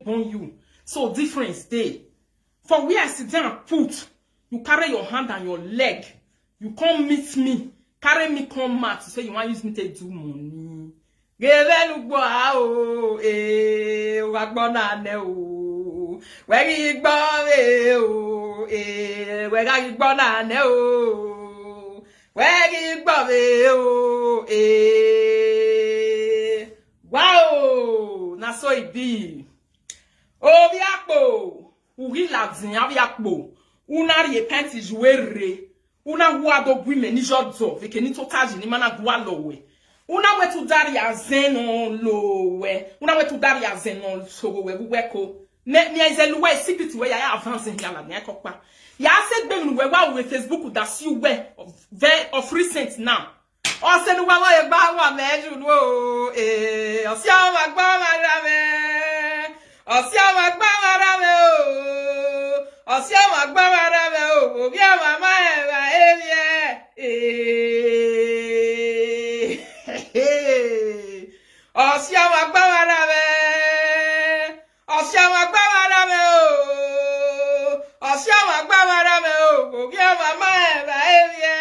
born you. So difference day. For where I sit down put, you carry your hand and your leg. You come meet me. Carry me come mat. You say you want use me to do money. Where you wow, na so it be. Oh, viapo, uri la zin, viapo. Una repenti jouer una gua do gwime ni jodzo, veke ni totaji ni mana gua lowe. Una we tu dari azenon lowe. Una we tu dari azenon sowe weko. Ni ezeluwe secret we ya avance here la ni akokpa. Ya said ben we wa we Facebook that you we of recent now. O se nu wa wa e gba wa meju nu o o si o ma gba ma ra me. O si o ma gba ma ra me o. O si o ma gba ma ra me o. Bi o ma ma e ba e bien. O si o ma gba ma ra me. O si o ma gba ma ra me o. O si o ma gba ma ra me o. Bi o ma ma e ba e bien.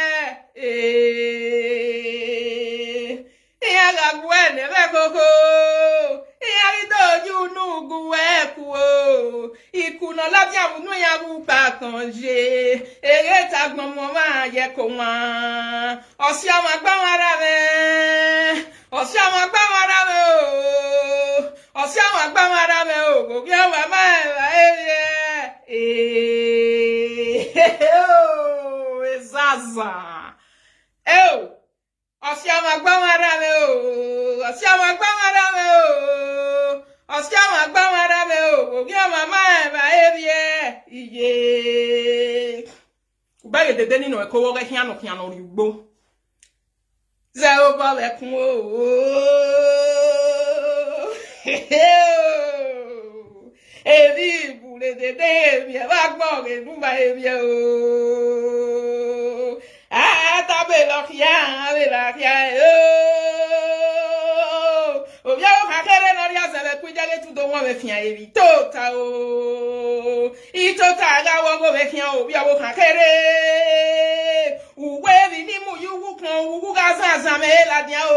Ikuna labi awunu ya bu pa kanje ere tagbon mo ma ye ko wan osi ama gba wara me osi ama gba wara me o osi ama gba wara me o go bi awa ma o ezaza osi ama gba wara me o osi ama gba wara me o osi ama gba wara me o ogi ama ma iye ubaye dede nínú eko wo re kiano ri ugbo ze o ba we kun o ebi bule dede mi ba gbo re nu ba ebi o ta be lo kia o bia o ka kere no ria se le kujale tu do won me fian ebi tota o itota ga wo go me fian o bia o ka kere uwe vi ni mu yu wu kan wu ga san me la dia o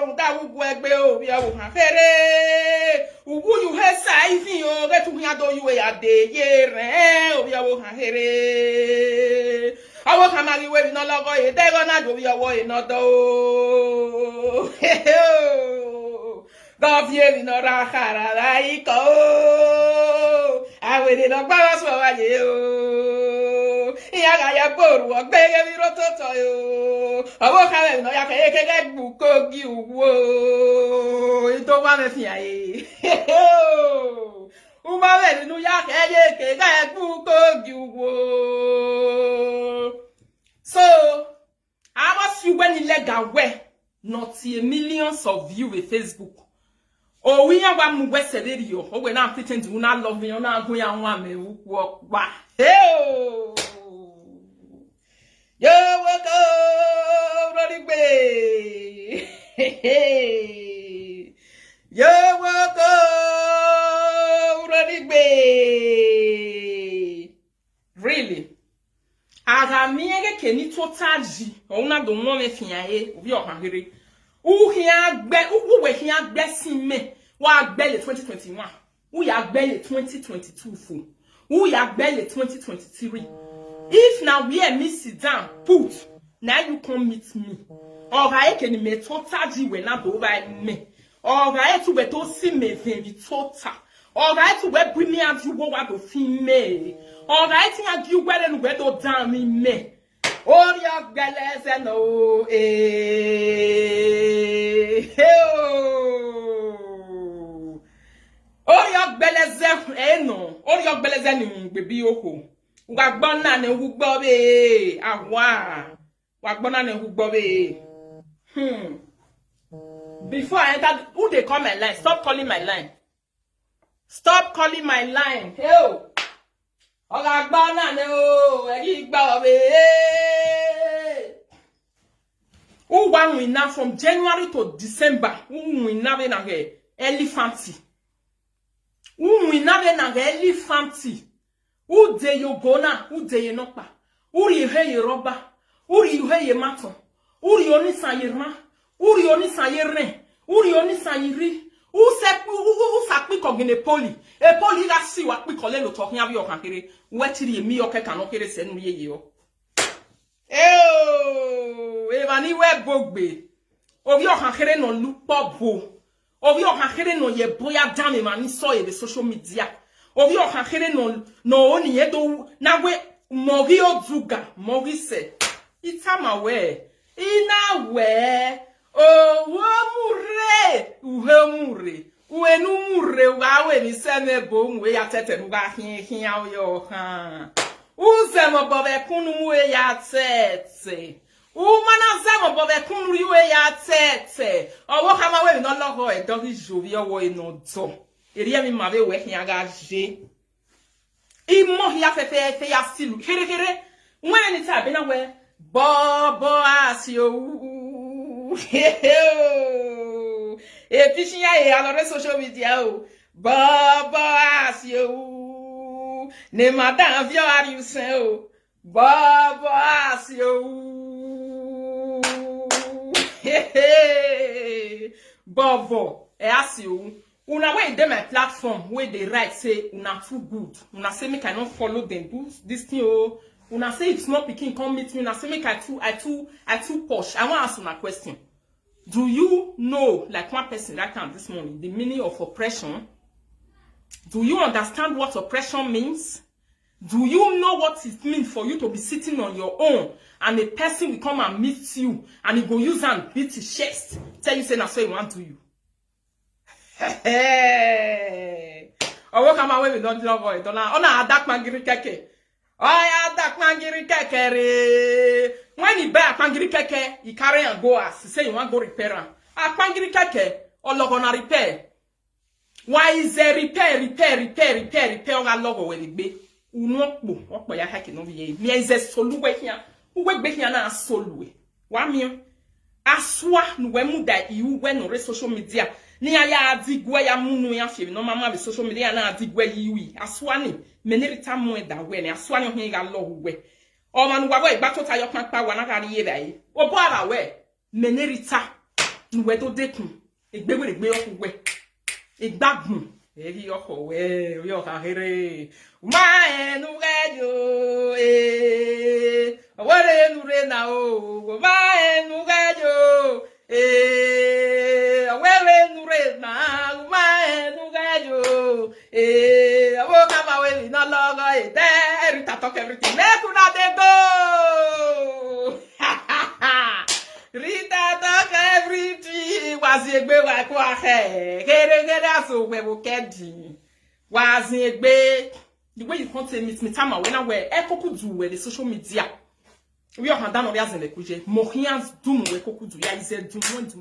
run ta wu egbe o bia o ka kere uwu yu he sai fi o ge tu yan do yu e ade ye re o bia o ka kere awo kamari we no logo e de go na do bia wo e no do Gavieri no rajara daiko. Awere no gba so wa ye o. Iya ga ya boru o gbe ye mi ro toto yo. Awo kale no ya ke gbu ko gi uwo. Ito wa me fi aye. Uma we nu ya ke ga gbu ko gi uwo. So, I must you when illegal way. Not millions of views with Facebook. Oh, we are one west of video. Oh, when I'm pretending to not love me, you're not going to want me. Walk back. Hey, yo, walk out, running way. Hey, yo, walk out, running way. Really? Agamiege keni totaji ona do mo me fiaye obi ohanhere uhia gbe uwe hia gbe sinme wa gbe le 2021 u ya gbe le 2022 fu u ya gbe le 2023 if now we me sit down put now you come meet me ora keni me totaji we na do ba me ora tu be to si me vin bi total ora tu we bring me out you wa do fin me alright, I give well and wedo down me. Oh, your galles and oh, oh, your bells no, oh, your bells and baby oko. Wagbona ne Hubobe, awa, Wagbona ne Hubobe. Before I enter, who they call my line? Stop calling my line. Stop calling my line. Hey. Oga gbana ne o eri gba obe who one win now from January to December who win now in a elephanty Ou n'avait na geli fanti. Ou de yogona, ou de yenopa. Ou ye roba. Ou ye maton. Ou yoni san yerma. Ou yoni san yerin. Ou yoni san yiri. Ou sa pi kogene poli. E poli la si wa pi kole lo tok nya bi o kankere. Ou etiri mi o ke kanokere se nu ye yo. Evani we bogbe. Ovi o kankere no lupo bo. Ovi o kankere no ye boya dame mani so ye de social media. Ovi o kankere no oni ye do na we mori oduga mori se. Itama we. Ina we. Mure. Uenu mure wawe ni seme bo mwe ya tete nuga hin yo ha. Uze mo bobe kunu mwe ya tete. Umana ze mo bobe kunu riwe ya tete. Owo kama we no logo e dogi jovi owo e no do. Eri mi mabe we hin aga je. Imo ya fefe ya silu. Here. When ni ta be na we bobo asio. E pishinha aí, agora social media o baba asio ne madam viari o seu baba asio bobo é asio una way dem my platform where they write say una too good una say make I not follow them do this thing oh una say it's not picking come meet me una say make I too posh. I want to ask una question. Do you know, like one person right now this morning, the meaning of oppression? Do you understand what oppression means? Do you know what it means for you to be sitting on your own and a person will come and meet you and he go use and beat his chest, tell you say na so he want to you? Oh, what come away with don't love it? Don't na adak mangiri keke. Oh, yeah, adak mangiri keke. When he buy a pangiri keke, he carry and go as he say you want go repair am. A pangiri keke, or logo na repair. Why is there repair? Oga logo we be. Unokbo, okbo ya haki no vie. Mi is soluwe here. Uwe be here na soluwe. Wa mi aswa no we mu da iu we no social media. Ni ya adigwe ya munu ya fie no mama be social media na adigwe yiwi. Aswa ni menerita mu da we ni aswa ni ho ga logo we. O manu wa we gba to tayo pampa wa na kari ye bai. O bo ara we menerita nuwe to dekun. Egbe we. Igbagun. Eri oko we, ri oka here. Ma enu rejo awere nu re na o. Ma enu rejo awere nu re na. Ma enu rejo awo kama we no logo there it talk everything. Let una dey go. Rita talk everything. Wazigbe wa ko ahe. Kere aso we wo kedi. Wazigbe. The way you can't say meet me time when I wear ekoku do we the social media. We are handang on as in the kuje. Mohians do we koku do ya is do want.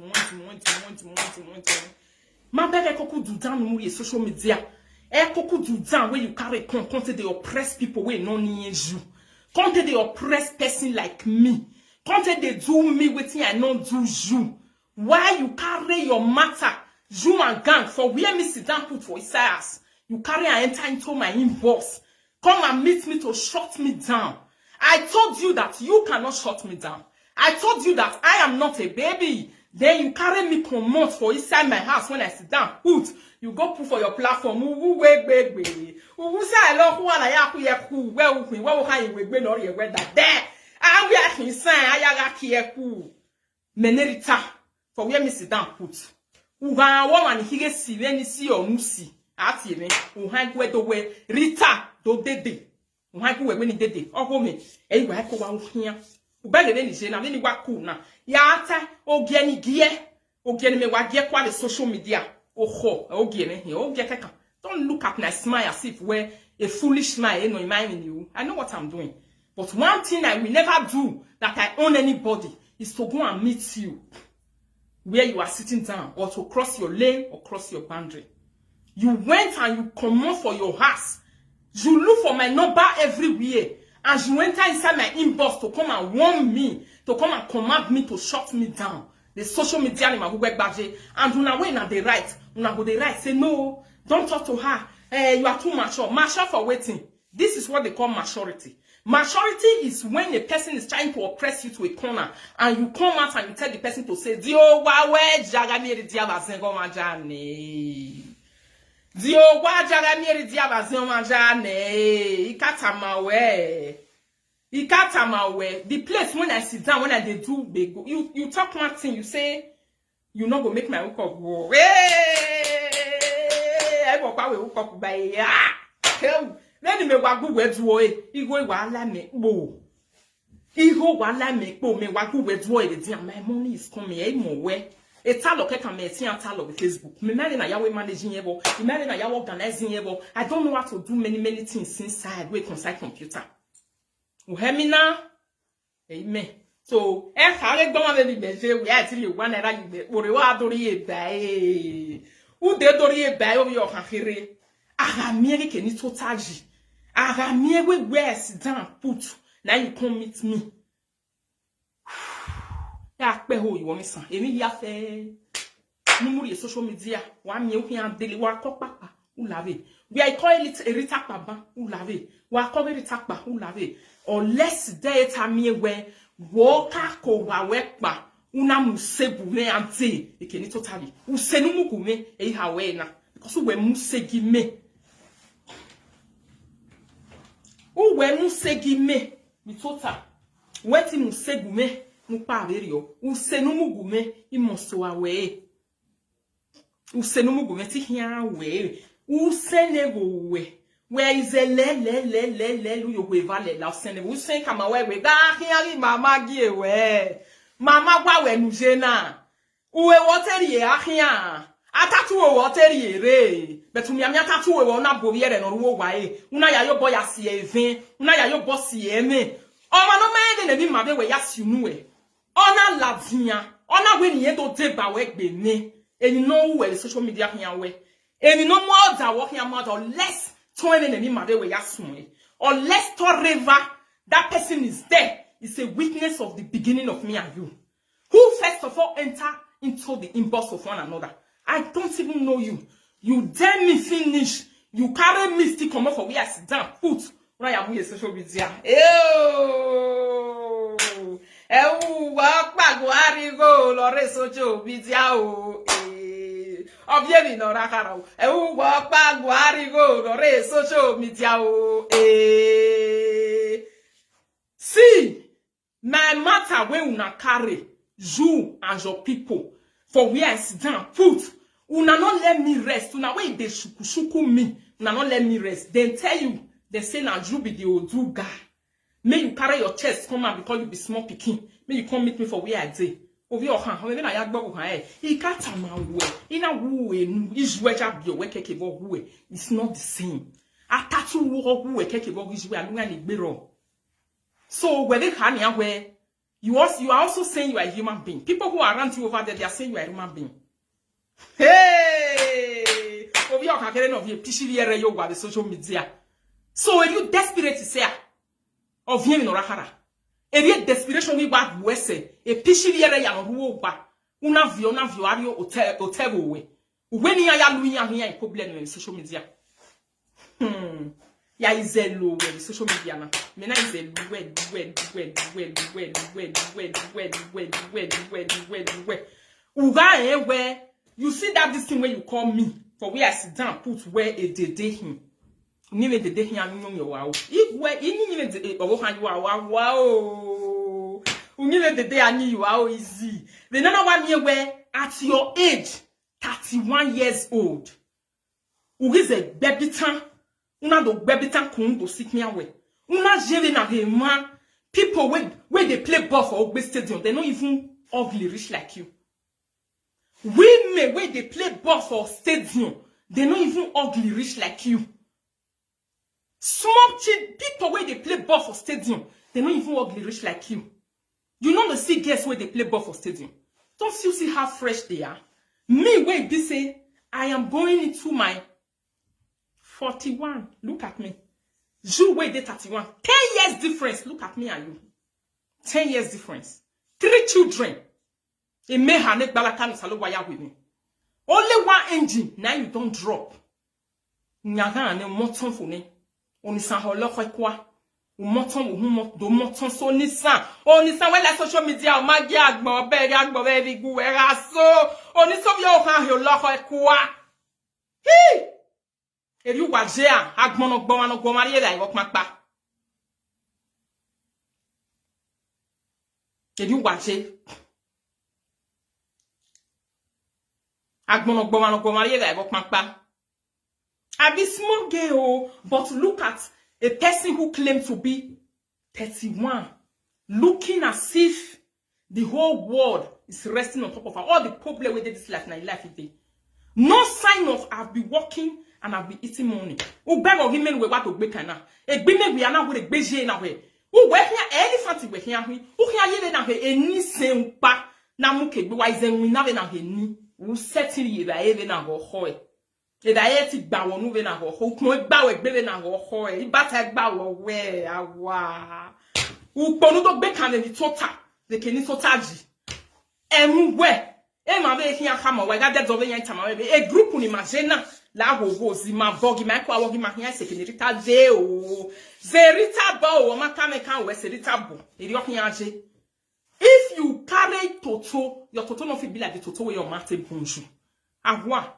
Ma beg ekoku do down mu social media. Ekoku do down where you carry content they oppress people we no near you. Content they oppress person like me. Content they do me waiting I not do you. Why you carry your matter, you and gang for where me sit down put for his ass. You carry and enter into my inbox. Come and meet me to shut me down. I told you that you cannot shut me down. I told you that I am not a baby. Then you carry me promote for inside my house when I sit down. Put you go put for your platform. Who say I love who I am who well we no that there. I we are inside I ya ku. Menerita for where me sit down put. Uga woman he get see when see or musi. Ati me uhan kwe do we Rita do dede. Uhan kwe when dede. Oho me e wa ko wa hia. Ubele ni je na me ni wa ku na. Ya ata ogie ni gie. Ogie ni me wa gie kwa the social media. Oho ogie me here. Ogie keka. Don't look at my smile as if we're a foolish smile in mind you. I know what I'm doing. But one thing I will never do that I own anybody is to go and meet you where you are sitting down or to cross your lane or cross your boundary. You went and you come on for your house. You look for my number everywhere. And you enter inside my inbox to come and warn me, to come and command me to shut me down. The social media in my web badge. And una way na they write. Una go they write. Say no, don't talk to her. You are too mature. Mature for waiting. This is what they call maturity. Maturity is when a person is trying to oppress you to a corner and you come out and you tell the person to say, Dio wawe jagamiri diabazengo majane. Dio wa jagamiri diabazengo majane. Ikatamawe. The place when I sit down, when I do, you talk one thing, you say, you not go make my hook up go. I go kwa we hook up by then me wagu wedwo igo wa la me bo. Igo wa la me bo me wagu wedwo e dey my money is coming e mo we. E talo ke kan me ti an talo with Facebook. Me marry na yawo managing yebo, me marry na yawo organizing yebo. I don't know how to do many things inside we concern computer. You hear me now? Amen. So, e khare gbo ma be beje we ati le wan era you ore wa dori e bai. U de dori e bai o yo kan khire. Ara miere ke ni totaji. Ara miere we sit down put. Now you come meet me. Ya pe ho you want san. Emi ya fe. Numuri social media. Wa mi o kan dele wa ko papa. U lave. We I call it erita papa. U lave. Wa ko erita pa. U lave. Or less data me we woka ko wa wepa. Una musebu me ante. E ke ni totally. U senu mu gume e ha we na. Because we musegi me. Uwe musegi me mi tota weti musegu me mu pa verio usenu mugume imoso awe usenu mugume ti hia we usenego we is a le lu yo we vale la usene usen kama we ga hia mama gi we mama gwa we nu jena uwe woteri e ahia atatu wo woteri re betumi amia tatu wo na bobiere no wo wae una ya yo boy asi even una ya yo bosi eme o ma no mende na bi ma be we ya si nu e ona lavia ona we ni to de ba we gbe ni eni no we social media hia we eni no more da wo hia more or less to ene na bi ma be we ya sun e or less to river that person is there is a witness of the beginning of me and you who first of all enter into the inbox of one another. I don't even know you. You dare me finish. You carry me still come up for where I sit down. Put right am we social media. Wa pa go arigo lore social media o. Obie mi no rakara o. Wa pa go arigo lore social media o. See, my matter when una carry you and your people for where I sit down. Put una not let me rest. Una wait they shuku me. Una not let me rest. Then tell you, they say now you be the old guy. May you carry your chest come out because you be small picking. May you come meet me for where I say. Over your hand, when I yagbo ha he can't my way. In a woo is where your work keke it's not the same. A tattoo woo keke is where I'm going to be. So where they can where you are also saying you are a human being. People who are around you over there, they are saying you are a human being. Hey! Over your carrying of your pishiviere yoga the social media. So are you desperate to say of him in Orahara? If you desperation we bad wese, a pishiviere ya ruwa, una vio ario hotel way. When you are Louis here in problem in social media. Ya is a low the social media na. Mena is a where you see that this thing where you call me for where I sit down put where a day him. Nime the day him no wow. If where any the wow. Unile the day ani you are easy. The another one here where at your age 31 years old. Who is a baby time? Una do bebitan kun do sit me away. Una jere na the man people where they play ball for Ogbe Stadium, they're not even ugly rich like you. Women where they play ball for stadium, they're not even ugly rich like you. Small people where they play ball for stadium, they're not even ugly rich like you. You know the see girls where they play ball for stadium. Don't you see how fresh they are? Me where they say I am going into my 41. Look at me. You wait 31. 10 years difference. Look at me and you. 10 years difference. 3 children. A may hanek balakano salo wire with me. Only one engine. Now you don't drop. Nyaga ne moton fune. Onisa holokwe kwa. Ou moton ou do moton so nisa. Onisa we la social media o magi agbo be gu era so. Onisa yo han holokwe kwa. Hi! E ri wa je a agbono gbo mari e wok makpa. E ri wa je. Agbono gbo mari e wok makpa. I be small girl, but look at a person who claimed to be 31, looking as if the whole world is resting on top of her. All the problem with this life, no sign of I've been working and I've been eating money. Who beg or women we want to break na? A women we are now with a beige na way. Who we here elephant we here we? Who here ye na he any same pa na muke be wise we na we na he ni. Who settle ye ba even na go hoy. E da ye ti gba wonu we na ho ko gba we gbe we na ho e ba ta gba wo we awa u ponu to gbe kan ni tota de keni tota ji emu we e ma be hin aka ma we ga de do we yan tama we e group ni ma je na la go si ma bogi ma kwa wogi ma hin se keni rita je o zerita bo o ma ka me kan we zerita bo e ri o hin aje. If you carry toto, your toto no fit be like the toto where your mate bonjour awa.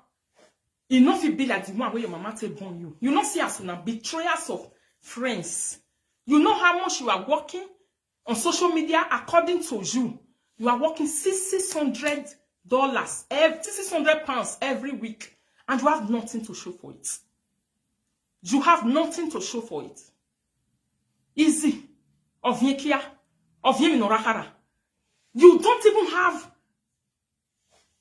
Enough it be like the one where your mama take born you. You not see us now betrayers of friends. You know how much you are working on social media according to you. You are working $600, £600 every week, and you have nothing to show for it. You have nothing to show for it. Easy. Of Yekia, of Yeminorakara. You don't even have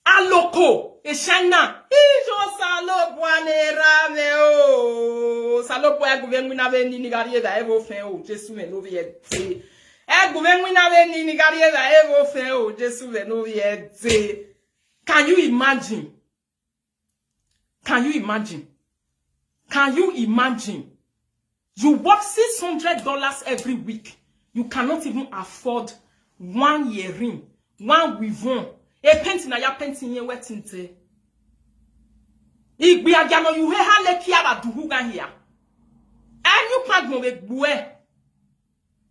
aloko. E shana, ijo salopo anera me o salopo e gouvernement na ve ni nigarie da e vo fin o Jesu me no vie te e gouvernement na ve ni nigarie da e vo fin o Jesu me no vie te. Can you imagine? Can you imagine? Can you imagine? You work $600 every week. You cannot even afford one earring, one weavon. E penti na ya penti nye wetinte. Igbi agano you he ha le kia ba duhu gan here. Anyu pagmo we bue.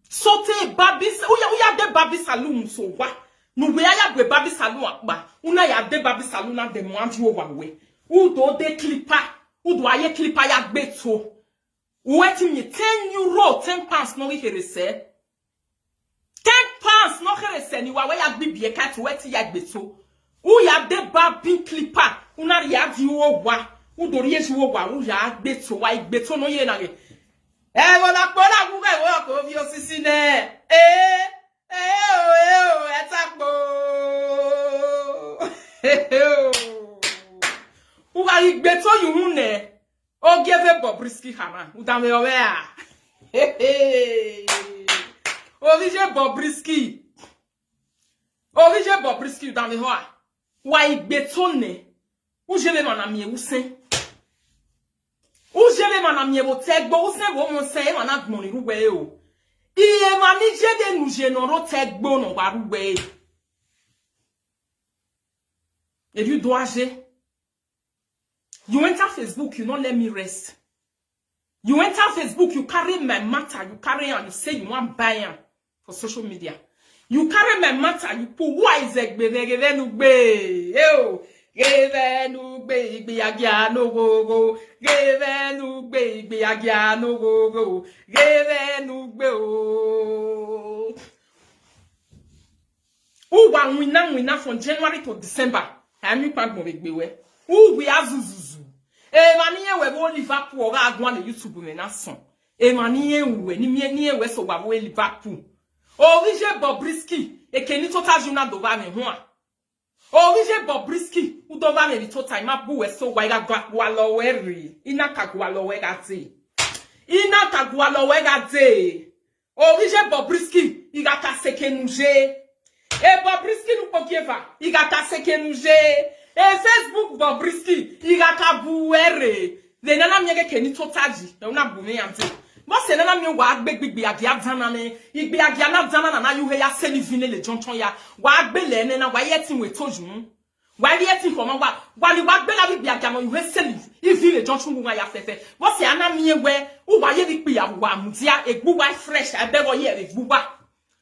Sote babi uya de babi salon so wa. Nu we ya gbe babi salon akpa. Una ya de babi salon na de mo anju wa we. U do de clipper. U do aye clipper ya gbe to. Weti mi 10 euro, 10 pounds no we here say. 10 pounds no here say ni wa we ya gbe bie ka to weti ya gbe to. U ya de babi clipper. Una ya vi wo wa. U do ri eju wo wa u ya gbe to wa igbe to no ye na re. E wo la po la ku ke wo ko vi osisi ne. O etapo. U ga igbe to yun ne. O give Bobrisky hama. U da me owe a. O vije Bobrisky. O vije Bobrisky u da me ho a. Wa igbe to ne. U jele mana mi e usen. U jele mana mi e wo tegbo usen wo mo se e mana gbon ni ruwe o. Iye mani jede nu je no ro tegbo no wa ruwe. If you do age, you enter Facebook, you not let me rest. You enter Facebook, you carry my matter, you carry and you say you want buy am for social media. You carry my matter, you put why is it be yo. Gevenugbe igbiagia no go. Gevenugbe igbiagia no go. Gevenugbe o. Who wa winna from January to December. I'm you pag mo begbewe. Who we azuzuzu. E maniye we bo Liverpool ga agwan na YouTube me na son. E maniye we ni we so wa bo Liverpool. O wije Bobrisky e keni total journal do ba me ho a. O wije Bobrisky u do ba me bi total ma bu we so wa ga wa lo we ri. Ina ka gwa lo we ga te. Ina ka gwa lo we ga te. O wije Bobrisky i ga ka sekenuje. E Bobrisky nu pokieva i ga ka sekenuje. E Facebook Bobrisky i ga ka buere. De nana miege keni totaji. E una bu me yante. Mo se nana mi wa agbegbe agia dana ne igbe agia na dana na yu he ya selivine le jonchon ya wa agbe le ne na wa yetin we toju Why the eating for my while you walk better with Biagano, you sell if you a Johnson who I have what's the anami where who are you be a wamtia, a booba fresh, I beg or ye a booba.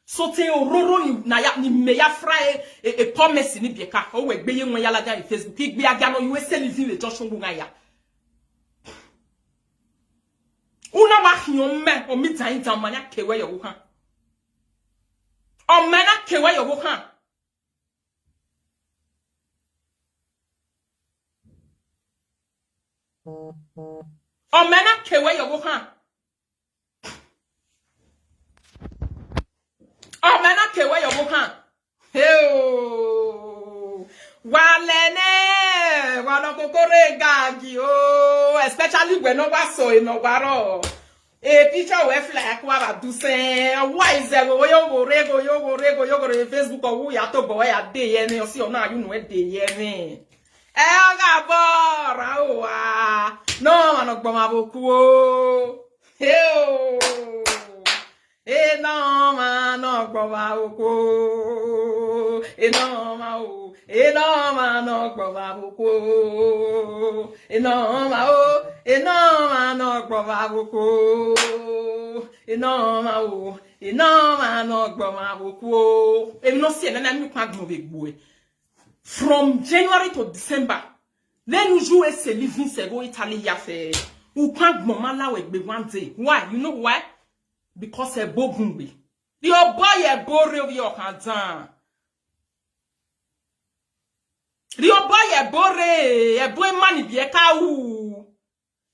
So te o roro ni meya fry a promise in Ibiaka, oh, we be young Yalaga in Facebook, Pig Biagano, you sell if you a Johnson who I have. Una wa hion me o mi tan tan mania kewe yo wo kan. O mena kewe yo wo kan. O mena kewe yo wo kan. O mena kewe yo wo kan. Hey. Walene, wano kokore gagi oh, especially when no waso in no waro. A picture we fly akwa do say, why is there go yo go Facebook or who ya to boy a day and see on now you know day ye. Elga bora oh no man ogbo maboku oh. E no man ogbo maboku. E no ma o. E no ma no ogbo maboku. E no ma o. E no ma no ogbo maboku. E no ma o. E no ma no ogbo maboku. E no see na mi kwa gbo begbo. From January to December, then you joue a living sego Italy yafe. You can't mama we be one day. Why? You know why? Because a bobumbi. Your boy a bore of your canton. Your boy a boy money be a cow.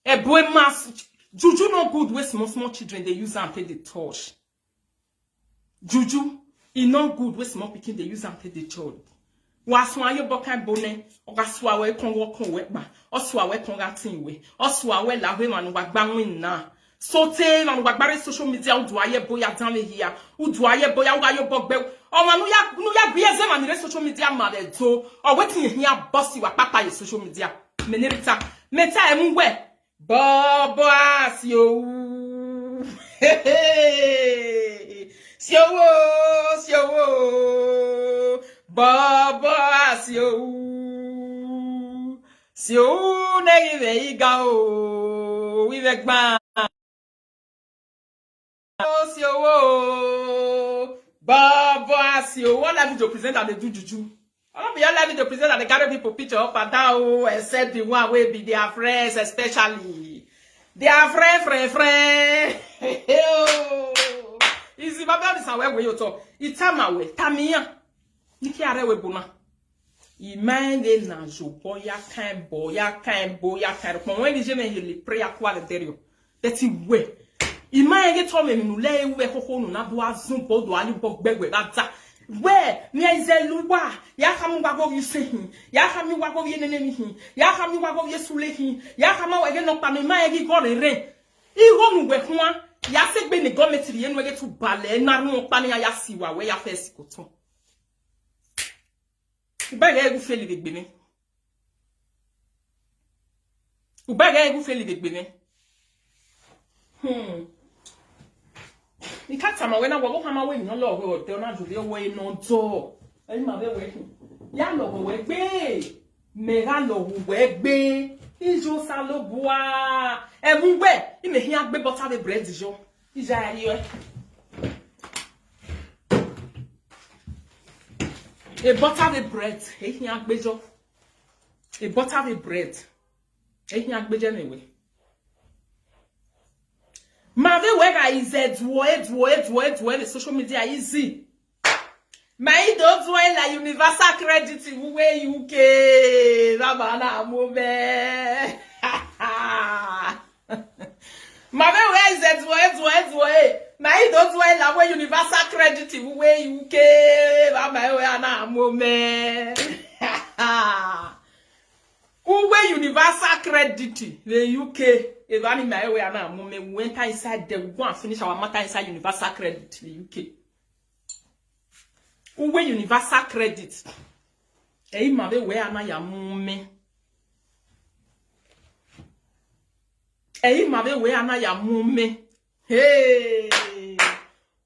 A boy mass. Juju no good way small children they use and take the torch. Juju, it no good way small picking they use and take the torch. Waswa yo boka bone ogaswa we kon wo kon we ba oswa we kon gatin we oswa we la we manu gbagba win na so te manu gbagbare social media udu aye boya dan le hia udu aye boya wa yo bogbe o manu ya bieze manu re social media ma de to o wetin hia bossy wa papa ye social media menirita meta emwe bobo asio siowo Baba sio negi veiga o we vegba sio Baba sio what have you present at the juju all of you have to present at the gather people picture up and down except the one way be their friends especially their friend easy baba this away you talk it's time away tamia Niki arewe buna. Imande na jo boya kan. But when je me le pray akwa le derio. Deti we. Imande to me nu le we koko nu na do azun bo do ali bo gbegbe data. We mi ezeluwa. Ya kamu gbago yi sehin. Ya kami gbago yi nenemi hin. Ya kami gbago yi sule hin. Ya kama we ge no pa me ma egi go re. Iho nu we kwa. Ya segbe ne gometri ye nu ge tu bale na ru pa ni ya siwa we ya fe sikoton. Ubaga egu feli de gbene. Ni kata ma we na wo hama we no lo we o na juri we no do. E ma be we. Ya lo we gbe. Me ga lo we gbe. Ijo sa lo bua. E mu gbe. I me hia gbe butter the bread jo. Ija ari we. A butter the bread. A butter the bread. Anyway. Mave wega is the social media easy. My don't la universal credit we UK. Baba move. Mave wega is the My don't la we universal credit we UK. Baba we na move. Uwe universal credit the UK. If any my way na move we went inside the go and finish our matter inside universal credit the UK. Uwe universal credit. Ei mave we na ya mume. Ei mave we na ya mume. Hey.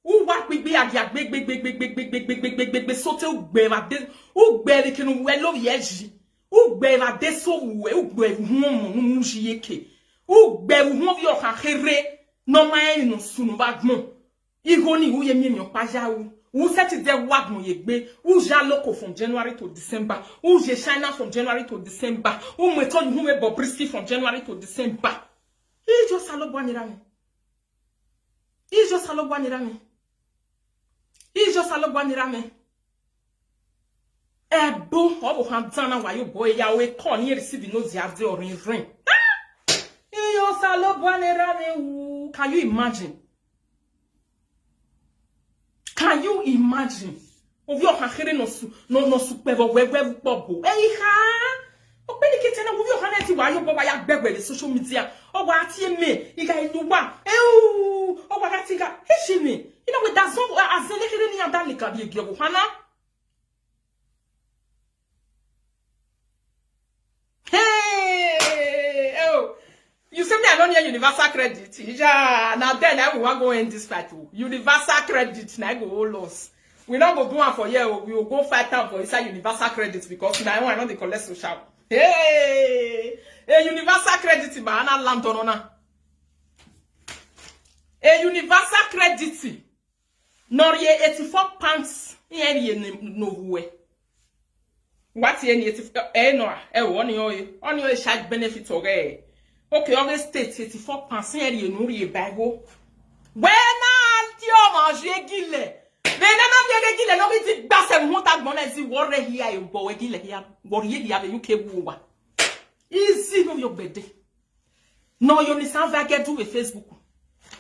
ou wa gbegbe agia gbegbe sauter ou gbeva de ou gbeve que no welo yeji ou gbeva de so ou gbeve humo no mujiyeke ou gbeve humo vi okakere no mai no sunu bagmo igoni ou yemi mi opaja ou set de wagmo yegbe ou jaloko from January to December ou je China from January to December ou meto hume bobriski from January to December ijo salobo nirame ijo salobo nirame ijo salobo nirame ebo obo han dana wa yo boy ya we kon ye receive no ziade or rin ijo salobo nirame. Can you imagine? Can you imagine? Ovi o kakere no super wewe bobo. Ha! O pe ni kete na ovi o kaneti wa yo boba ya gbegbe le social media. O wa ati eme, iga inuwa. O wa ati ga heshimi. You know, with that song, azele ni anda lika bi egi hana. Hey, oh, you say me I don't need universal credit. Yeah, now then I will go in this fight. Universal credit, now I go all loss. We not go do one for here. We will go fight out for inside universal credit because now I know they collect social. Hey, universal credit, but I land on ona. A universal credit. Nor ye 84 pounds ye no way. What ye 84 no one your charge benefit or okay, always state 84 pounds ye no ye Bible. When you manger gile. Mais na gile no biti gbase mo ta gbon na si worry here you boy gile here. Worry here be UK wo. Easy no your bede. No you ni san va get do with Facebook.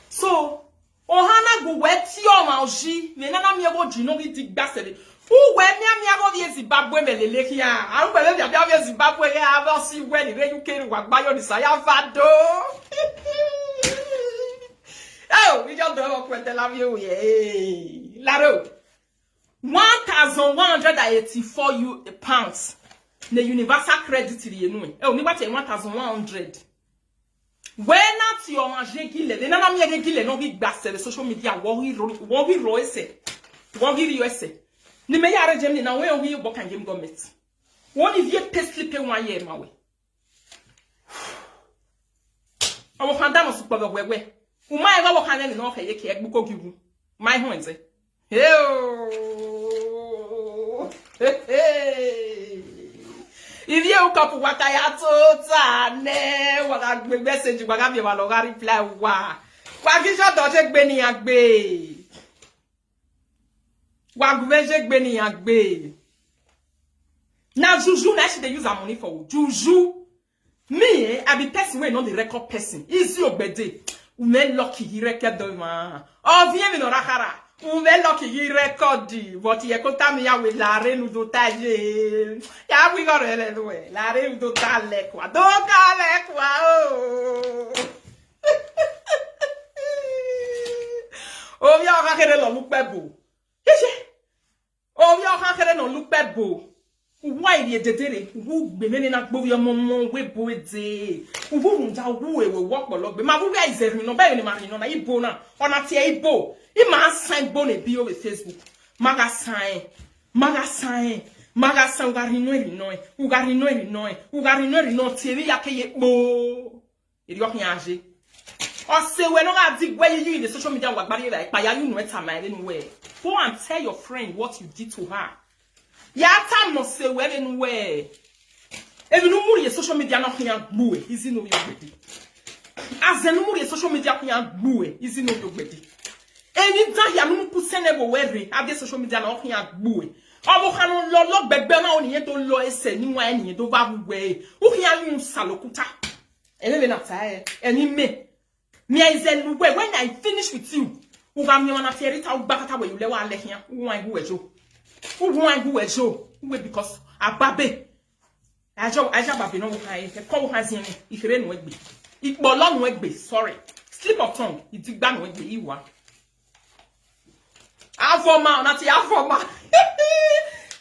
So ohana go weti o ma oji me na mi ego ji no bi ti gbasere u we mi ago bi Zimbabwe melele kia a u bele bi Zimbabwe ya ava si we ni re UK wa gbayo ni saya fado oh we just do kwete la vi o ye laro 1184 pounds na universal credit ri enu e o ni ba te 1100. When not your manger gile, they never me gile no be gbase the social media wo wi ro ese. Wo wi ri ese. Ni me ya rejem ni na we o wi bo kan game government. Won if ye pay 1 year ma we. Awo fanda no super wewe. U mai ga wo kan ni no ka ye ke egbuko giwu. Mai ho nze. Hey. If you couple waka ya tota ne waka gbe message waka bi wa lo ga reply wa ki so do se gbe ni agbe wa gbe se gbe ni agbe na juju na she dey use her money for juju me I be person wey no dey record person easy ogbede u me lucky he record do ma o vie mi no rakara u me lucky he record but ye ko ta mi ya we la re nu do taje ya we go re we la re do ta le kwa do ka le kwa o ya ka kere lo lu pe bo yeye o ya ka kere no lu pe bo why ye dedere wu gbe me na gbo yo mo we bo ede wu nja wu e we wo polo gbe ma wu ga izerin no ba yo ni ma rin no na ibo na ona ti e ibo I ma sign bon e bio with Facebook. Maga sign ugari no TV ya ke ye bo. Iri okin age. O se we no ga dig where you in the social media wa gbari like pa ya you no eta my anywhere. Go and tell your friend what you did to her. Ya time no se we anywhere. If you no muri social media no kan gbu e, easy no your gbedi. As no muri social media kan gbu e, easy no your gbedi. Any time ya no puse nebo were ade social media na okin agbu e obo kan lo gbegbe na oniyen to lo ese ni wa eniyen to ba gbe o kin anu salokuta ele na ta eni me izelu we when I finish with you u ga mi wana ferita u gbakata we yule wa lehia u wan gu ejo we because ababe aja babe no kan e ko wo hazin ni ifere no egbe ipo lo no egbe sorry slip of tongue idigba no egbe iwa Avoma, not Avoma.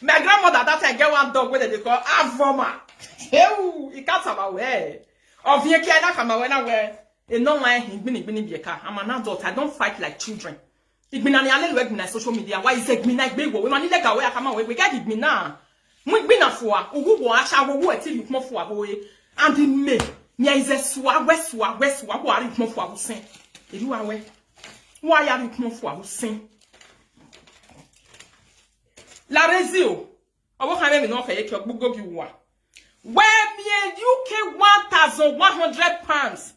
My grandmother that I get one dog with they call Avoma. You can't have a way. Of ye can come away. No, I'm an adult. I don't fight like children. Igbina ni ale lo igbina social media. Why is igbina igbe wo? We mani lega we akama we get igbina. Mu igbina fo a, owu wo acha wo eti lu pon fo a wo e. And in me, nya is a swa weswa wo ari pon fo a wo sen. Edu wa we. Why are you pon fo a wo sen? La rezio. Owo kan me no fa ye ki ogbugo bi wa. Where me UK 1,100 pounds.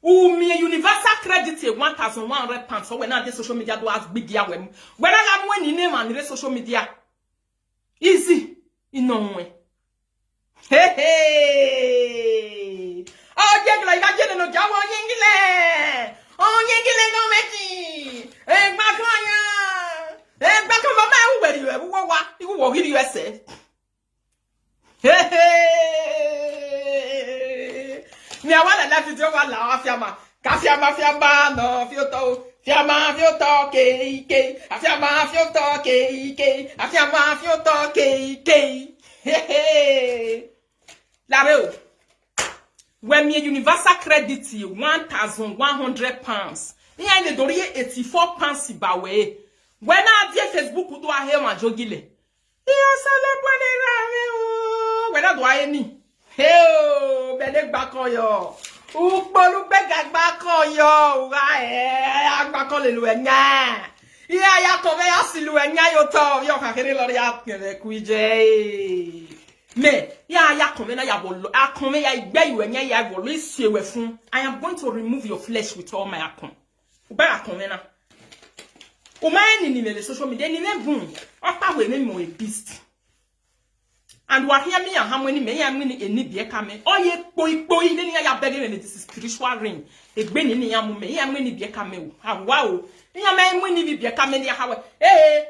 Ou me universal credit 1,100 pounds. So when I did social media do as big ya when I am when in name and social media. Easy. In no way. Hey hey. Oh yeah, like I get no job on English. Oh English no meti. Eh bakanya. Eh bakama ma where you what you wo here USA. Hey hey. Me I want to let you go la fiama. Ka fiama no fioto. Fiama fioto ke. Fiama fioto ke. Fiama fioto ke. Hey. La reo. When me universal credit 1,100 pounds. Iya ile dori 84 pounds ba we. When I dey Facebook do a he wan jogile. Iya sale pone ra me o. When I do a ni. Hey o, bele gba kan yo. Upolu bega gba kan yo. Wa agba kan le lu enya. Iya ya ko be ya silu enya yo to. Yo ka kere lori ya kere kuije. Me, ya come na ya bolo. Akome ya igbe you enya ya bolo isiewe fun. I am going to remove your flesh with all my akon. Uba akome na. O man ni me social media ni me bun. Opa we me mo a beast. And what hear me and how many me ya me eni bie ka me. Oye poi ni ya beg me this is spiritual ring. Egbe ni ya mu me ya me ni bie ka me o. Ha wow. Ya me mu ni bie ka me ni ha we.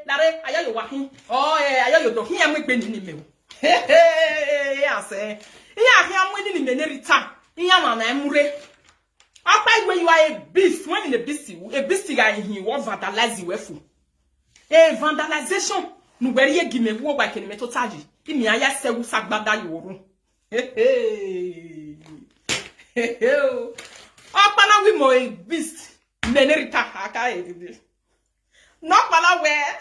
Lare ayo wa hin. Oh ayo do hin ya me gbe ni me o. Hey, yeah, say. Yeah, I'm winning in the return. Yeah, man, I'm ready. After when you are a beast, when in a beast guy in here, what vandalize you with? A vandalization. No, where you give me war back in metotaji. In me, I say, who sack bada you. Hey, Opana we mo a beast. Menerita haka. Not pala where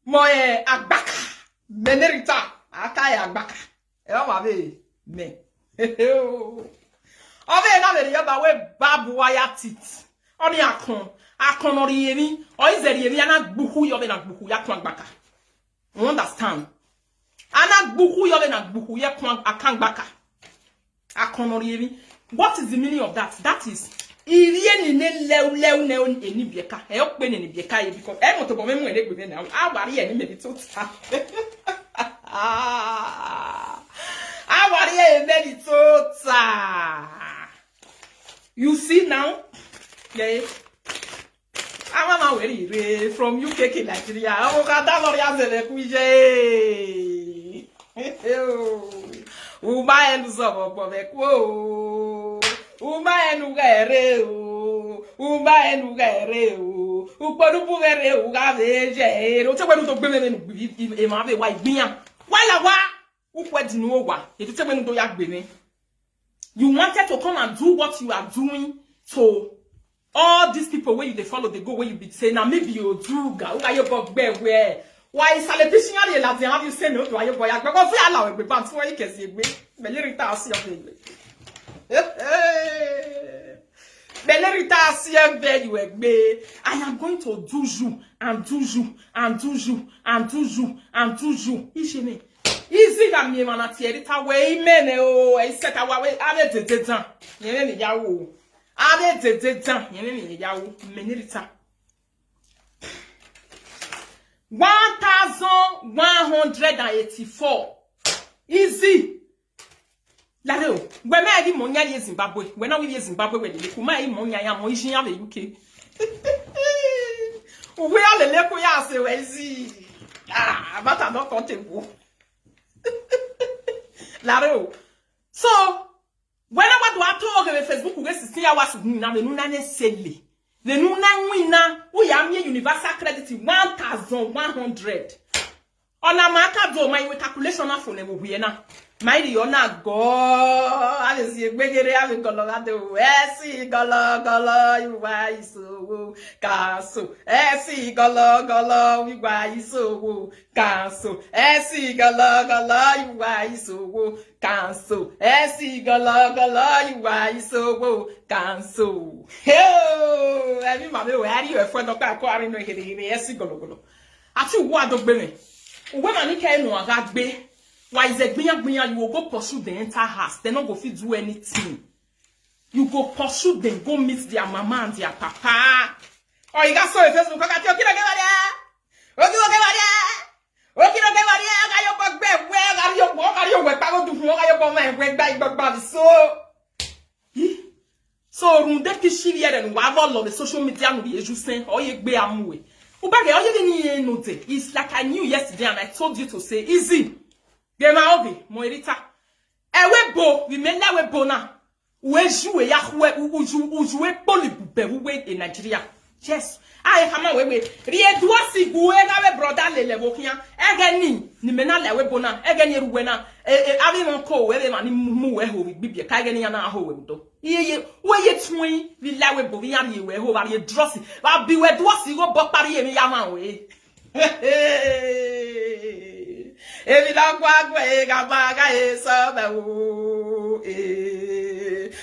moe agbaka. Menerita. Akaya agbaka. E wa be me. Ove na be ya ba we babu wire teeth. Oni akon ori emi, o izeri emi ana gbuku yo be na gbuku ya kon agbaka. You understand? Ana gbuku yo be na gbuku ya kon akan agbaka. Akon ori emi. What is the meaning of that? That is iriye ni ne lew ne eni bieka. E o pe ni bieka e because e mo to bo me mu ele gbe na. A wari e ni me bi to ta. Very total. You see now? Yeah. I'm very from UK Nigeria. Oh, Catalan zele kuje. Uma enu sobo poveko. Uma enu gere o. Uma enu gere o. Upodu puvere o gaveje. O te wenu to gbe me e ma be wa igbiyan. Wala wa. You wanted to come and do what you are doing to all these people where you they follow, they go where you be saying, now maybe you do ga you go where why celebration have you say no to your boy? But go fi allow we ban so you can see me irritation I am going to do you and do you and do you and do you and do you. Easy that me man at here way mene o I said I way ade tetetan yen ni yawo ade tetetan yen ni yawo menirita 1,184 easy laro we me di mo nya ye Zimbabwe we na we ye Zimbabwe we le ku ma yi mo nya ya mo yin ya le UK we ale le ko ya se we easy but I don't comfortable. Laro. So, whenever do I talk on Facebook, we see hours na the nuna ne sele. The nuna wina, we am universal credit 1,100. On a marker do my calculation na phone we na. Mighty ona go. I see a big area of Colorado. Esi golo golo, you why so caso. Esi golo golo, you why so caso. Esi golo golo, you why so cancel. Esi golo golo, you why so cancel. Hey, every mother, where you a friend of acquiring no esi golo golo. Ati what do be? When I can't know that be. Why is it you will go pursue the entire house? They not go fit do anything. You go pursue them, go meet their mama and their papa. Oh, you got so if Facebook, okay, okay, so runde kishiri and wabo the social media no be ejusen or ye gbe amuwe. Ubage all you need no day. It's like I knew yesterday and I told you to say easy. Gema obi moerita ewe bo we mena we bo na we juwe ya ujuwe polibube we in Nigeria. Yes, I kama we rie duasi guwe na we brother lele wokia egeni ni mena le we bo na egeni ruwe na abi mon ko we ma ni mu we ho bibie ka egeni ya na ho we do ye we ye twin we la we bo we ya we ho ba ye drosi ba bi we duasi go bo pari ye mi ya ma we Evi la gwagwe gabaga esobe o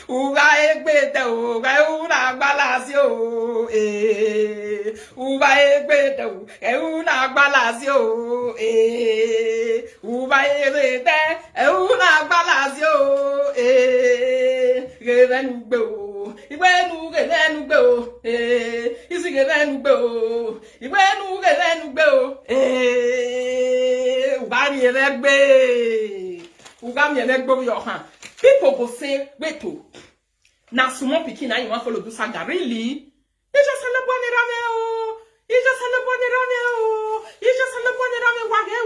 uga egbete o ga una gbalasi o uba egbete o e una gbalasi o uba egbete e una gbalasi o gevenu gbe o igbenu gbe o isi gevenu gbe o igbenu gevenu gbe o Ugami elegbe your hand. People go say, wait to. Now small pikin you want follow do saga. Really? You just a lebone rame. You just a lebone rame. You just a lebone rame wage.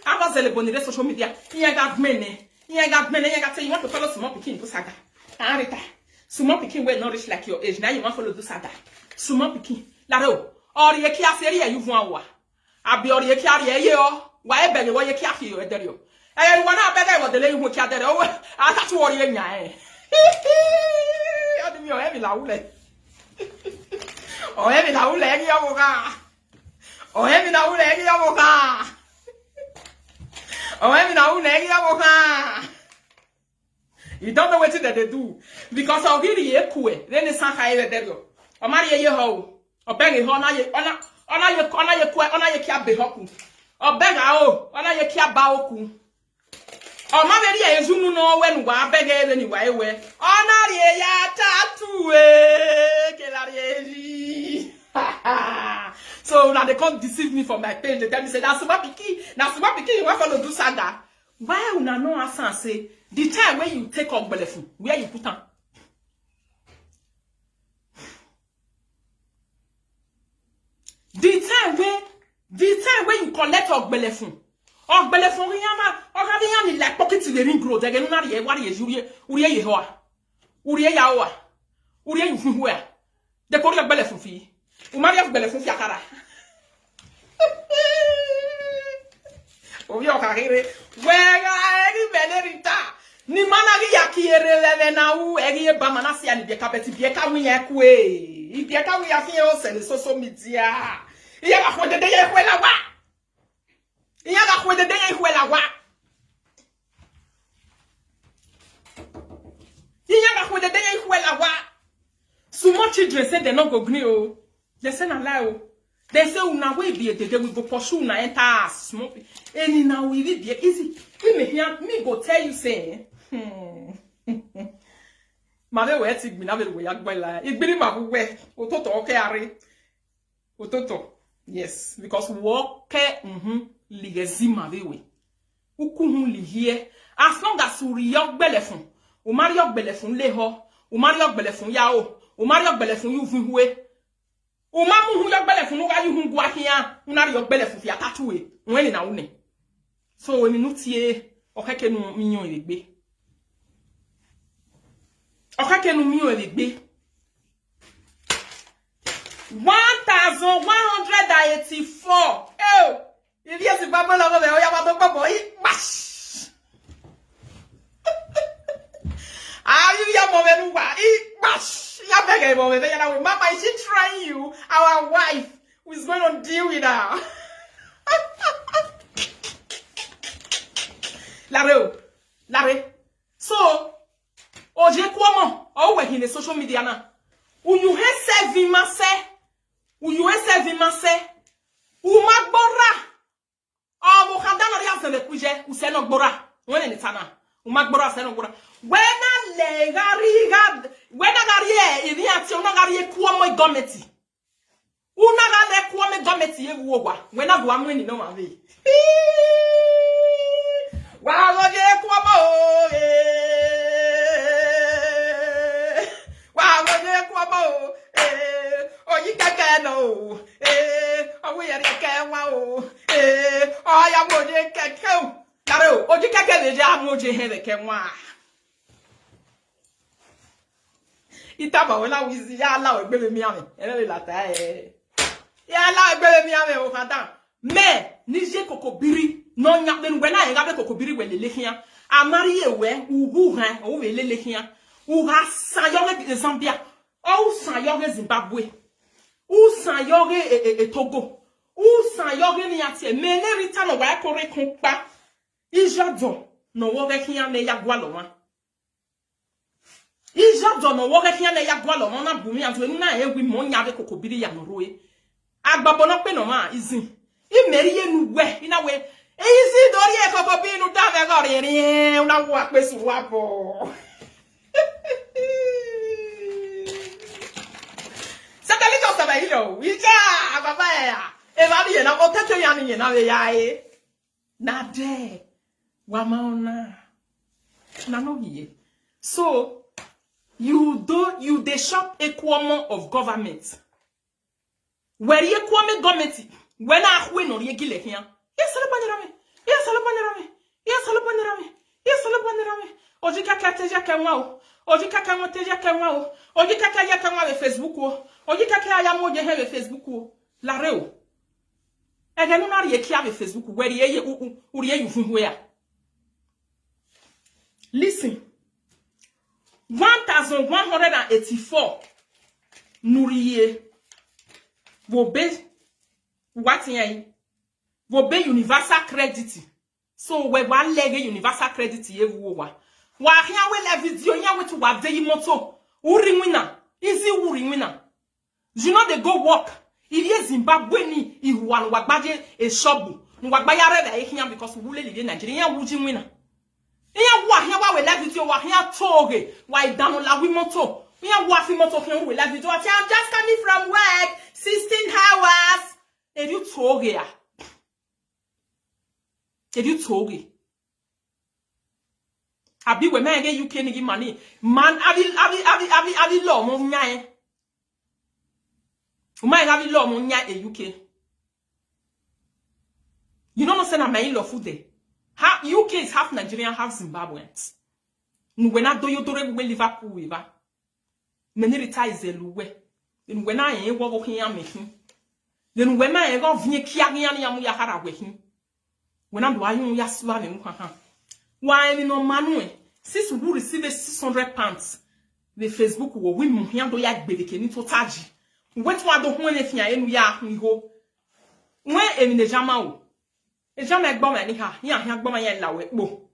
I was a lebone social media. You got many. You got many. You got say you want to follow small pikin do saga. Arita. Small pikin will not reach like your age. Now you want follow do saga. Small pikin. Laro. Or ye kia seria you want. Abi or ye kia ye yo. Why beg you kia you ederio? Eh, wana beg what the lady who kia there. Oh, I thought you were in ya. I didn't know heavy laule. Oh, heavy laule, any avoca. Oh, heavy laule, any avoca. Oh, heavy laule, any avoca. You don't know what that they do. Because I'll give you a quay. Then it's not higher than you. Or marry a ho. Or beg it on your cab be hopping. Or beg o, ona ye kia ba oku. O ma be ri ezunu no we nwa beg e ni wa ewe. Ona ri ya tatu ke la ri. So now they can't deceive me from my page. They tell me say na super pikin you want follow do saga. Why una no asan say the time when you take up belefu, where you put am? The time when you collect ogbelefun riyama ogadiyan ni like pocket the ring road again na ye wari ye uriye ye ho uriye ya o uriye yin hu a de ko ogbelefun fi o ma ya ogbelefun fi akara o yo ka rere wega eri belerita ni managi ya kiere leve na u eri ba manasi ani be kapeti be ka wi ya ku e be ka wi ya fi o se social media iya ga khode de ye kwela wa iya ga khode de ye kwela wa iya ga khode de ye kwela wa small children say they not go green o they say na lie o they say una we be we go pursue na enter small any now we be easy me go tell you say mave we ti gbi na be we ya gbela igbiri ma we ototo oke are ototo. Yes, because walk ligezi mavewe. Ukuhu li here. As long as we yok belefun, o mari yok belefun leho, o mari yok belefun yao, o mari yok belefun yu vinwe. O mamu hu yok belefun no ga yu hu gwa hiya, unari yok belefun fi atatuwe. Weni na une. So we minutie okeke nu minyon elegbe. Okeke nu minyon elegbe. 1184. Oh, il y a ce babo là, on y a pas de babo. you ya move nuwa. Ya beg move ya Mama, is she trying you? Our wife who is going to deal with her. Larry. So, oje kwamo, owe in the social media na. U you he serving mase. U you he serving mase. U magbora. Oh, mo kandana ria se le kuje, u se no gbora. Wene ni tana. U magbora se no gbora. Wena le gari wena gari iri ati ona gari kwamo gometi. Una gari kwamo gometi ye wuwa. Wena gwa mweni no ma ve. Wagoje kwamo wagoje kwamo oyi keke no owo yeri keke wa o oya moje keke o laro oji keke le ja moje he keke wa itaba wala wizi ya la egbe mi ame ele la ta ya la egbe mi ame o fata me nije kokobiri no nya ben wena e gabe kokobiri we lelehia amari ewe uhu han o we lelehia u ha sayoge Zambia o sayoge Zimbabwe u sayoge Togo u sayoge ni ati me ne rita no wa kore kunpa ijado no wo ge hia na ya gwa lo wa ijado no wo ge hia na ya gwa lo na bumi ato na ewi mo nya be kokobiri ya no roe agbabo no pe no ma izin imeriye nuwe inawe easy dori e koko binu ta be gori ni una wa pe su wa bo sakali jo sa ba yo ija baba ya e ba ni na o tete ya ni na be ya e na de wa mauna na no hiye so you dey shop equamo of government where ye kwame government when I win no ye gile here yes alabanyarame ojika kateja kanwa o ojika kanwa teja kanwa o ojika kaya kanwa we Facebook o ojika kaya moje he we Facebook o la reo ege no na ye kia we Facebook where ye uri ye yufu ya listen 1184 nuriye wobe what yen wobe universal credit so we wa lege universal credit ye wo wa hia we la video nya we to wa dey moto uri winner easy uri winner you know they go work if ye Zimbabwe ni ihuan wa gbaje e shop ngwa gba yare da hia because we le le Nigeria wuji winner iya wa hia wa we la video wa hia toge wa idanu la wi moto iya wa fi moto hia we la video I'm just coming from work 16 hours. If you told ya, if you told it, I be when I get UK and give money, man. I be law mon nyae. My have law mon nyae UK. You don't know say na my law food there. UK is half Nigerian, half Zimbabweans. When I do you do we Liverpool river. Many retire is a luwe. When I ain't walking on me. Then when I go via Kiagian Yamuya Harawaking. When I'm doing Yaswan and why no manue? Sis who receive 600 pounds. The Facebook will win Muhiando Yak Bedicani to Taji. What one don't want if ya we go. When in the Jamao. A Jamak bomb and ya bomb and law,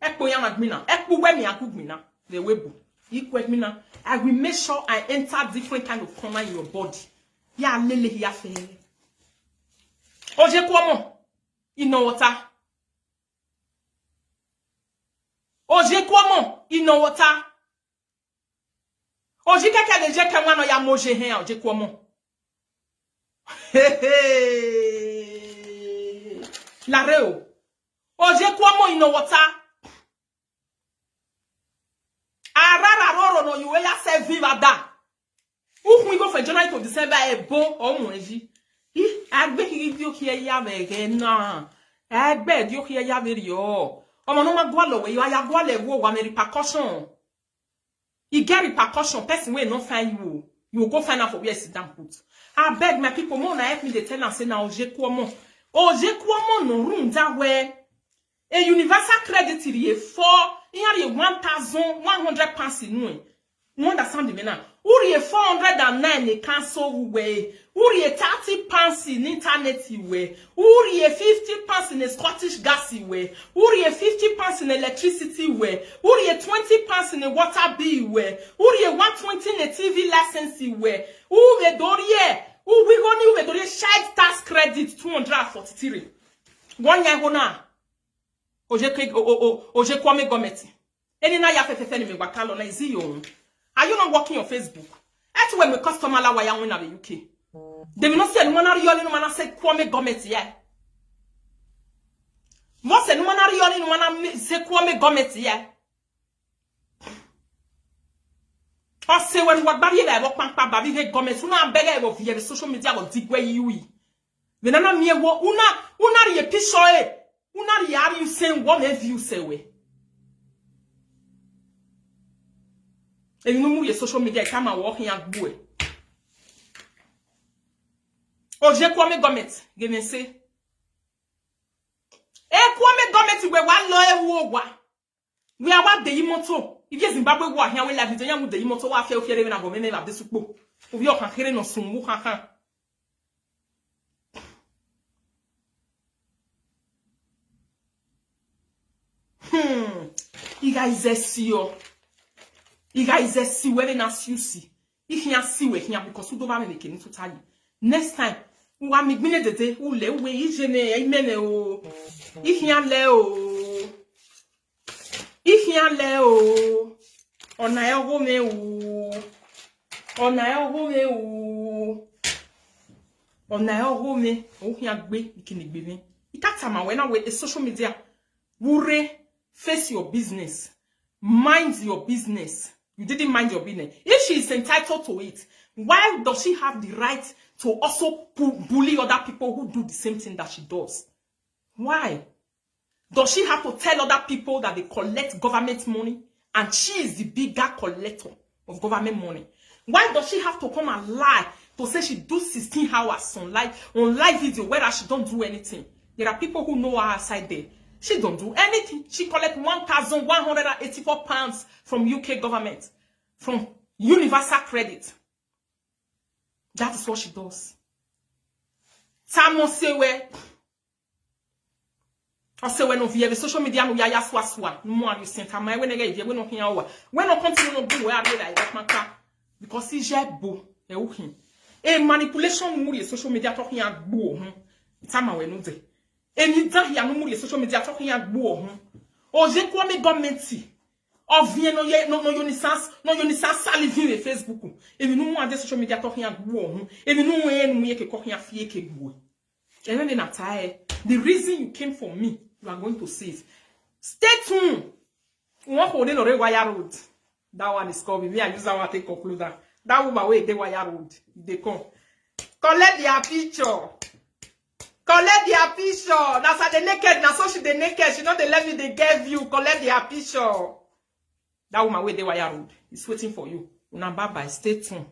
Echo Yamagmina, Echo Wemia Kugmina, the webo. Equal mina. I will make sure I enter different kind of corner in your body. Ya lele ya fe. Oje kwamo ino water. Oje kwamo ino water. Oje kaka de je kanwa no ya moje hen oje kwamo. La reo. Oje kwamo ino water. Arara roro no you ya se viva da. Who we go for January to December e bon o mo eji. Agbe video here ya vege na. Agbe dio here ya video. Omo no ma gwa lo we ya gwa le wo wa me repercussion. You get repercussion person wey no find you. You go find out for where sit down put. I beg my people more na help me dey tell am say na oje kwamo. Oje kwamo no room that where a universal credit here for here 1,100 pounds in You understand me now? Uri 409 e cancel way. Uri 30 pounds in internet way. Uri 50 pounds in Scottish gas way. Uri 50 pounds in electricity way. Uri 20 pounds in water bill way. Uri 120 in a TV license way. Uwe dorie. Uwe goni uwe dorie child tax credit 243. 1 year hona. Oje Kwame Gometi. Any na ya fefe ni me wakalo na izi yo. Are you not working on Facebook? That's when my customer la waya win at the UK. They will not say anyone are yelling when I say Kwame Gometi, yeah. Most anyone are yelling when I say Kwame Gometi, yeah. Or say when what baby I walk back baby Gometi, una beg of the social media or dig where you eat. Then I'm mere what una ye pishoe, una yari you saying what have you say way. And you know your social media come and walk here and go. Oje Kwame Gometi, give me say. Kwame Gometi we one lawyer wo. We are what the imoto. If you Zimbabwe war here we live in the the imoto wa feel fear na go me na this ukpo. We are kan kire no sunmu kan. You guys see yo. You guys see where na you see. If you see we here because we don't have make any to tell you. Next time, we want me gbine dede, we le we ijene imene o. If you le o. If you le o. Ona ego me o. Ona ego me o. Ona ego me o here gbe ikini gbe me. Ikatama when na we social media. Wure face your business. Mind your business. You didn't mind your business. If she is entitled to it, why does she have the right to also bully other people who do the same thing that she does? Why? Does she have to tell other people that they collect government money and she is the bigger collector of government money? Why does she have to come and lie to say she do 16 hours on live video whereas she don't do anything? There are people who know her outside there. She don't do anything. She collect 1,184 pounds from UK government, from Universal Credit. That is what she does. Samo sewe. O sewe no via social media no ya swaswa. No more you sent am we nega via we no hia wa. We no continue no do we are there like maka because he jebo e wo hin. E manipulation mu social media talk hia gbo ho. Tama we no de. Eni dan ya no mu social media talk hia gbo ho. Oje Kwame Gometi. O vien no yonisans salivi e Facebook. Emi no mu ade social media talk hia gbo ho. Emi no e no ye ke ko hia fie ke gbo. Eni na tae. The reason you came for me, you are going to save. Stay tuned. One for the wire road. That one is called me. I use that one to take conclude that. That woman way the wire road. They come. Collect their picture. Collect their picture. That's how the naked. That's how she the naked. She not the level they gave you. Collect their picture. That woman way the wire road is waiting for you. Una bye bye. Stay tuned.